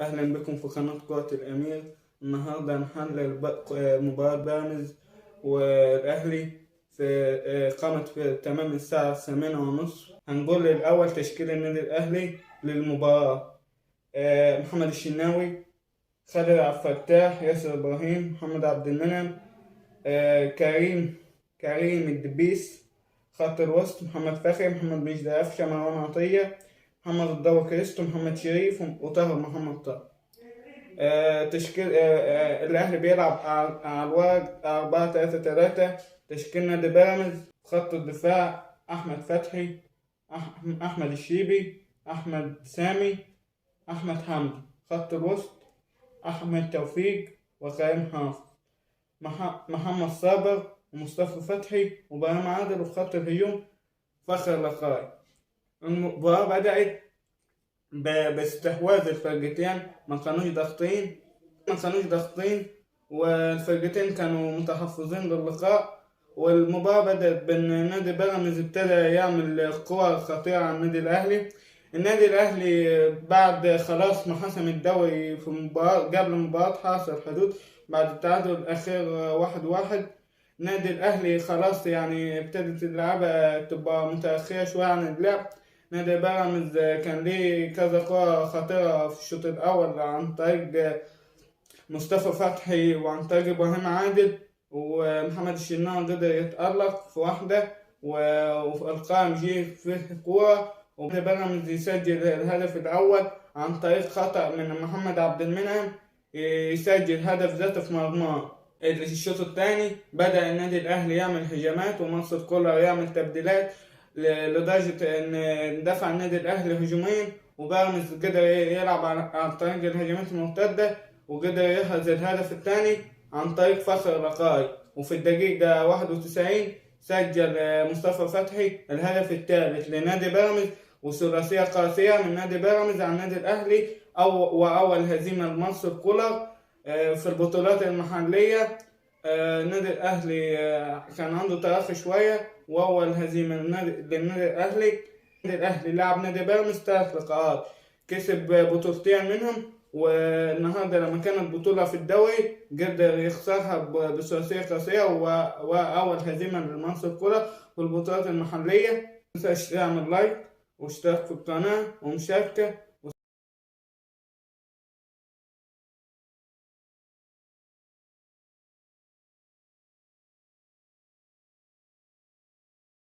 أهلا بكم في قناة كرة الأمير. النهاردة هنحلل مباراة بيراميدز والأهلي قامت في تمام الساعة 8:30. هنقول الأول تشكيل النادي الأهلي للمباراة: محمد الشناوي، خالد عبد الفتاح، ياسر إبراهيم، محمد عبد المنعم، كريم الدبيس. خط الوسط: محمد فخري، محمد مجدي قفشة، مروان عطية، محمد الضو كريستو، محمد شريف، وطاهر محمد طاهر. تشكيل الأهلي بيلعب على الورق 4-3-3. تشكيل نادي بيراميدز: خط الدفاع: أحمد فتحي، أحمد الشيبي، أحمد سامي، أحمد حمدي. خط الوسط: أحمد توفيق وكريم حافظ، محمد صابر ومصطفى فتحي وبهام عادل. وفي خط الهجوم فخر لقاي. المباراة بدأت باستحواذ الفرقتين، ما كانوش ضاغطين والفرقتين كانوا متحفظين للقاء. والمباراة بدأت بأن نادي بيراميدز ابتدى يعمل قوى خطيرة على النادي الأهلي. النادي الأهلي بعد خلاص ما حسم الدوري في مباراة قبل مباراة حرس الحدود بعد التعادل الأخير 1-1. النادي الأهلي خلاص يعني ابتدت اللعبة تبقى متأخرة شوية عن اللعب. نادي بيراميدز كان ليه كذا كرة خطيرة في الشوط الأول عن طريق مصطفى فتحي وعن طريق إبراهيم عادل، ومحمد الشناوي قدر يتألق في واحدة وفي القائم جه فيه كورة وبيراميدز يسجل الهدف الأول عن طريق خطأ من محمد عبد المنعم، يسجل هدف ذاته في مرماه. الشوط الثاني بدأ النادي الأهلي يعمل هجمات ومنصور كولر يعمل تبديلات لدرجة إن دفع النادي الأهلي هجومين، وبيراميدز قدر يلعب عن طريق الهجمات المرتدة وقدر يحرز الهدف الثاني عن طريق فخر لقاي. وفي الدقيقة 91 سجل مصطفى فتحي الهدف الثالث لنادي بيراميدز، وثلاثية قاسية من نادي بيراميدز على النادي الأهلي وأول هزيمة لمنصور كولر في البطولات المحلية. النادي الأهلي كان عنده تراخي شوية، وأول هزيمة للنادي الأهلي. النادي الأهلي لعب نادي بيراميدز 3 لقاءات، كسب بطولتين منهم، والنهارده لما كانت بطولة في الدوري قدر يخسرها بثلاثية قاسية وأول هزيمة لمنصور كولر في البطولات المحلية. متنساش تعمل لايك واشتراك في القناة ومشاركة.